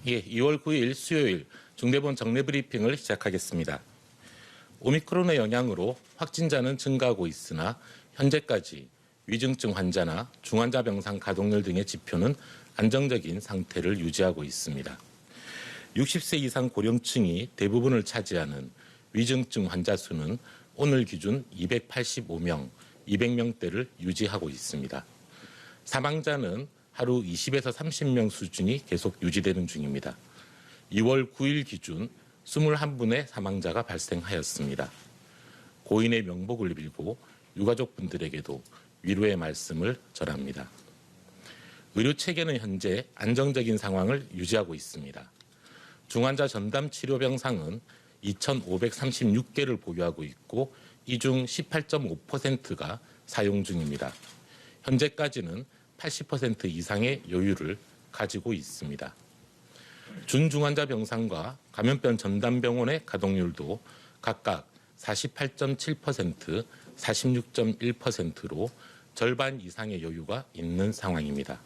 예, 2월 9일 수요일 중대본 정례 브리핑을 시작하겠습니다. 오미크론의 영향으로 확진자는 증가하고 있으나 현재까지 위중증 환자나 중환자 병상 가동률 등의 지표는 안정적인 상태를 유지하고 있습니다. 60세 이상 고령층이 대부분을 차지하는 위중증 환자 수는 오늘 기준 285명, 200명대를 유지하고 있습니다. 사망자는 하루 20에서 30명 수준이 계속 유지되는 중입니다. 2월 9일 기준 21분의 사망자가 발생하였습니다. 고인의 명복을 빌고 유가족분들에게도 위로의 말씀을 전합니다. 의료체계는 현재 안정적인 상황을 유지하고 있습니다. 중환자 전담 치료 병상은 2,536개를 보유하고 있고 이 중 18.5%가 사용 중입니다. 현재까지는 80% 이상의 여유를 가지고 있습니다. 준중환자 병상과 감염병 전담병원의 가동률도 각각 48.7%, 46.1%로 절반 이상의 여유가 있는 상황입니다.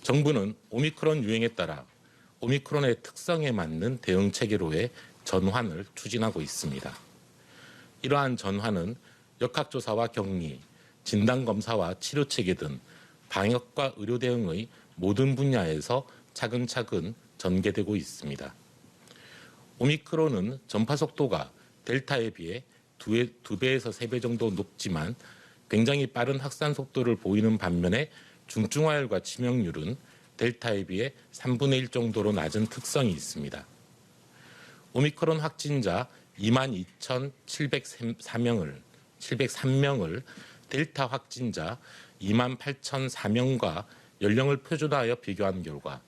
정부는 오미크론 유행에 따라 오미크론의 특성에 맞는 대응 체계로의 전환을 추진하고 있습니다. 이러한 전환은 역학조사와 격리, 진단검사와 치료체계 등 방역과 의료 대응의 모든 분야에서 차근차근 전개되고 있습니다. 오미크론은 전파 속도가 델타에 비해 2배에서 3배 정도 높지만 굉장히 빠른 확산 속도를 보이는 반면에 중증화율과 치명률은 델타에 비해 3분의 1 정도로 낮은 특성이 있습니다. 오미크론 확진자 22,703명을 델타 확진자 28,004명과 연령을 표준화하여 비교한 결과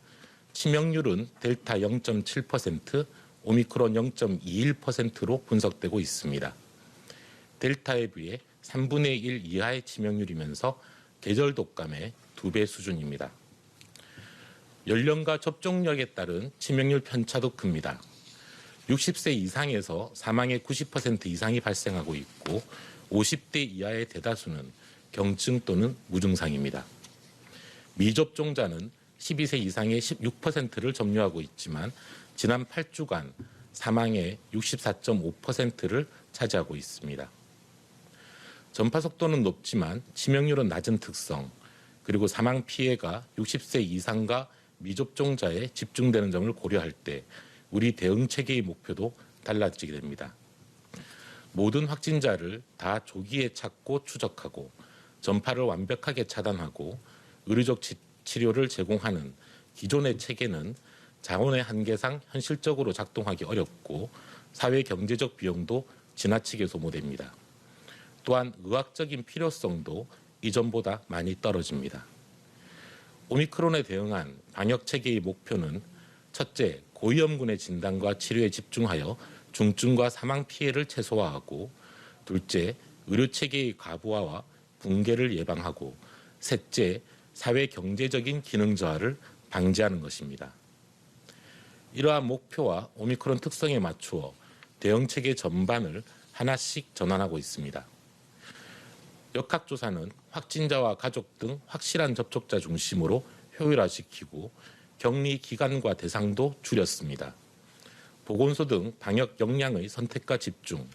치명률은 델타 0.7%, 오미크론 0.21%로 분석되고 있습니다. 델타에 비해 3분의 1 이하의 치명률이면서 계절 독감의 2배 수준입니다. 연령과 접종력에 따른 치명률 편차도 큽니다. 60세 이상에서 사망의 90% 이상이 발생하고 있고 50대 이하의 대다수는 경증 또는 무증상입니다. 미접종자는 12세 이상의 16%를 점유하고 있지만 지난 8주간 사망의 64.5%를 차지하고 있습니다. 전파 속도는 높지만 치명률은 낮은 특성, 그리고 사망 피해가 60세 이상과 미접종자에 집중되는 점을 고려할 때 우리 대응 체계의 목표도 달라지게 됩니다. 모든 확진자를 다 조기에 찾고 추적하고 전파를 완벽하게 차단하고 의료적 치료를 제공하는 기존의 체계는 자원의 한계상 현실적으로 작동하기 어렵고 사회 경제적 비용도 지나치게 소모됩니다. 또한 의학적인 필요성도 이전보다 많이 떨어집니다. 오미크론에 대응한 방역 체계의 목표는 첫째, 고위험군의 진단과 치료에 집중하여 중증과 사망 피해를 최소화하고 둘째, 의료체계의 과부하와 붕괴를 예방하고 셋째, 사회 경제적인 기능 저하를 방지하는 것입니다. 이러한 목표와 오미크론 특성에 맞추어 대응체계 전반을 하나씩 전환하고 있습니다. 역학조사는 확진자와 가족 등 확실한 접촉자 중심으로 효율화시키고 격리 기간과 대상도 줄였습니다. 보건소 등 방역 역량의 선택과 집중,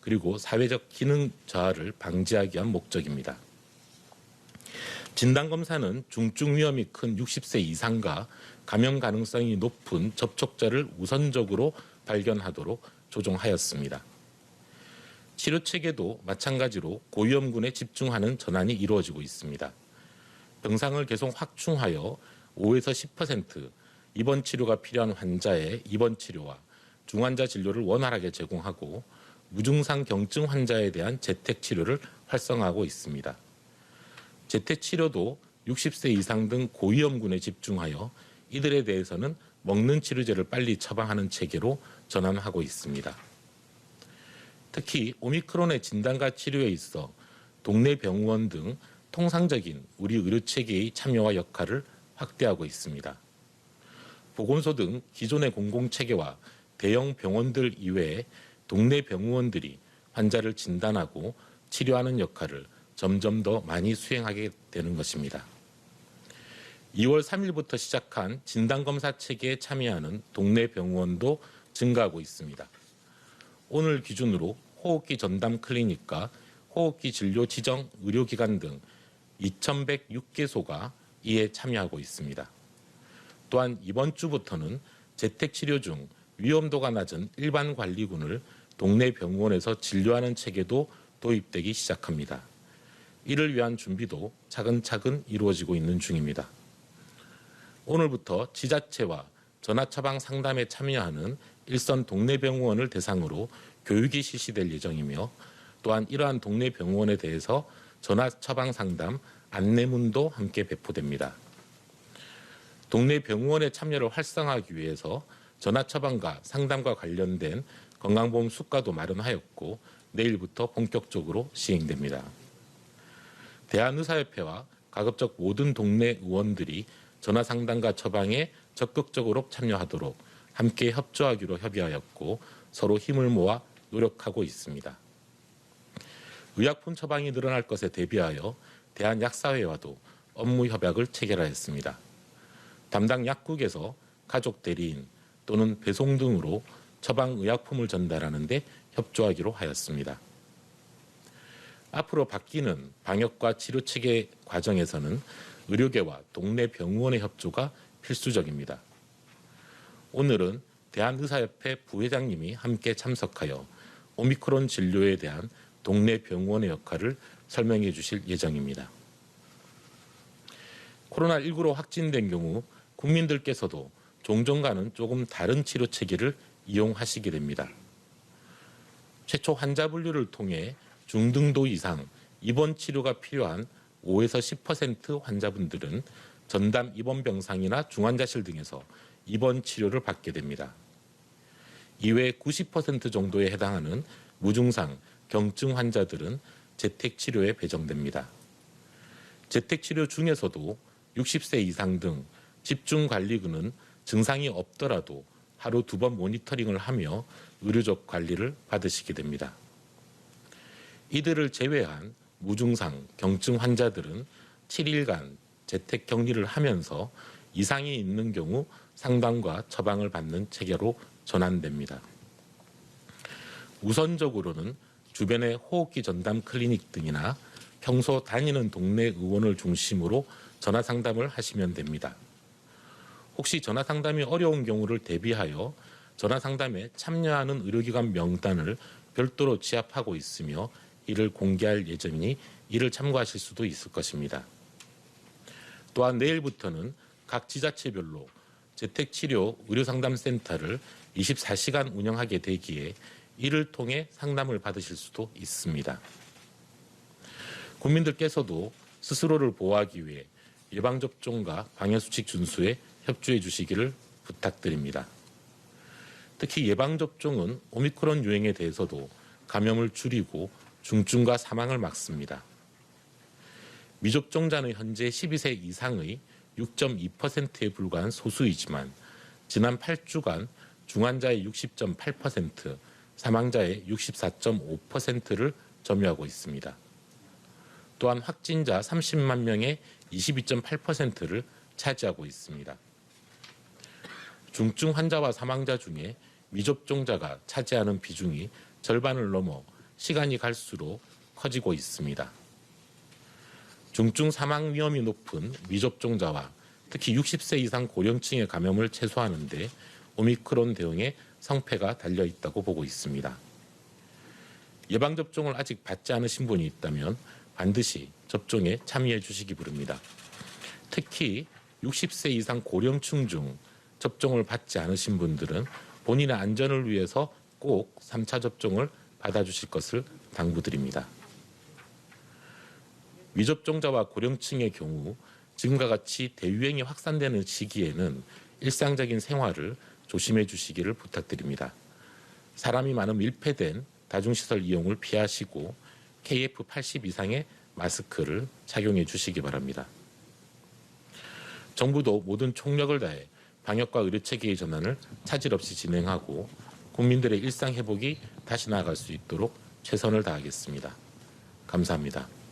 그리고 사회적 기능 저하를 방지하기 위한 목적입니다. 진단검사는 중증 위험이 큰 60세 이상과 감염 가능성이 높은 접촉자를 우선적으로 발견하도록 조정하였습니다. 치료체계도 마찬가지로 고위험군에 집중하는 전환이 이루어지고 있습니다. 병상을 계속 확충하여 5에서 10% 입원 치료가 필요한 환자의 입원 치료와 중환자 진료를 원활하게 제공하고 무증상 경증 환자에 대한 재택 치료를 활성화하고 있습니다. 재택 치료도 60세 이상 등 고위험군에 집중하여 이들에 대해서는 먹는 치료제를 빨리 처방하는 체계로 전환하고 있습니다. 특히 오미크론의 진단과 치료에 있어 동네 병원 등 통상적인 우리 의료체계의 참여와 역할을 확대하고 있습니다. 보건소 등 기존의 공공체계와 대형 병원들 이외에 동네 병원들이 환자를 진단하고 치료하는 역할을 점점 더 많이 수행하게 되는 것입니다. 2월 3일부터 시작한 진단검사 체계에 참여하는 동네 병원도 증가하고 있습니다. 오늘 기준으로 호흡기 전담 클리닉과 호흡기 진료 지정 의료기관 등 2,106개소가 이에 참여하고 있습니다. 또한 이번 주부터는 재택치료 중 위험도가 낮은 일반 관리군을 동네 병원에서 진료하는 체계도 도입되기 시작합니다. 이를 위한 준비도 차근차근 이루어지고 있는 중입니다. 오늘부터 지자체와 전화처방 상담에 참여하는 일선 동네 병원을 대상으로 교육이 실시될 예정이며 또한 이러한 동네 병원에 대해서 전화처방 상담 안내문도 함께 배포됩니다. 동네 병원의 참여를 활성화하기 위해서 전화처방과 상담과 관련된 건강보험 수가도 마련하였고 내일부터 본격적으로 시행됩니다. 대한의사협회와 가급적 모든 동네 의원들이 전화상담과 처방에 적극적으로 참여하도록 함께 협조하기로 협의하였고 서로 힘을 모아 노력하고 있습니다. 의약품 처방이 늘어날 것에 대비하여 대한약사회와도 업무 협약을 체결하였습니다. 담당 약국에서 가족 대리인 또는 배송 등으로 처방 의약품을 전달하는 데 협조하기로 하였습니다. 앞으로 바뀌는 방역과 치료체계 과정에서는 의료계와 동네 병원의 협조가 필수적입니다. 오늘은 대한의사협회 부회장님이 함께 참석하여 오미크론 진료에 대한 동네 병원의 역할을 설명해 주실 예정입니다. 코로나19로 확진된 경우 국민들께서도 종전과는 조금 다른 치료 체계를 이용하시게 됩니다. 최초 환자 분류를 통해 중등도 이상 입원 치료가 필요한 5에서 10% 환자분들은 전담 입원 병상이나 중환자실 등에서 입원 치료를 받게 됩니다. 이외 90% 정도에 해당하는 무증상, 경증 환자들은 재택치료에 배정됩니다. 재택치료 중에서도 60세 이상 등 집중관리군은 증상이 없더라도 하루 2번 모니터링을 하며 의료적 관리를 받으시게 됩니다. 이들을 제외한 무증상, 경증 환자들은 7일간 재택 격리를 하면서 이상이 있는 경우 상담과 처방을 받는 체계로 전환됩니다. 우선적으로는 주변의 호흡기 전담 클리닉 등이나 평소 다니는 동네 의원을 중심으로 전화 상담을 하시면 됩니다. 혹시 전화 상담이 어려운 경우를 대비하여 전화 상담에 참여하는 의료기관 명단을 별도로 취합하고 있으며 이를 공개할 예정이니 이를 참고하실 수도 있을 것입니다. 또한 내일부터는 각 지자체별로 재택치료 의료상담센터를 24시간 운영하게 되기에 이를 통해 상담을 받으실 수도 있습니다. 국민들께서도 스스로를 보호하기 위해 예방접종과 방역수칙 준수에 협조해 주시기를 부탁드립니다. 특히 예방접종은 오미크론 유행에 대해서도 감염을 줄이고 중증과 사망을 막습니다. 미접종자는 현재 12세 이상의 6.2%에 불과한 소수이지만 지난 8주간 중환자의 60.8%, 사망자의 64.5%를 점유하고 있습니다. 또한 확진자 30만 명의 22.8%를 차지하고 있습니다. 중증 환자와 사망자 중에 미접종자가 차지하는 비중이 절반을 넘어 시간이 갈수록 커지고 있습니다. 중증 사망 위험이 높은 미접종자와 특히 60세 이상 고령층의 감염을 최소화하는 데 오미크론 대응에 성패가 달려 있다고 보고 있습니다. 예방접종을 아직 받지 않으신 분이 있다면 반드시 접종에 참여해 주시기 바랍니다. 특히 60세 이상 고령층 중 접종을 받지 않으신 분들은 본인의 안전을 위해서 꼭 3차 접종을 받아주실 것을 당부드립니다. 미접종자와 고령층의 경우 지금과 같이 대유행이 확산되는 시기에는 일상적인 생활을 조심해 주시기를 부탁드립니다. 사람이 많은 밀폐된 다중시설 이용을 피하시고 KF80 이상의 마스크를 착용해 주시기 바랍니다. 정부도 모든 총력을 다해 방역과 의료체계의 전환을 차질 없이 진행하고 국민들의 일상 회복이 다시 나아갈 수 있도록 최선을 다하겠습니다. 감사합니다.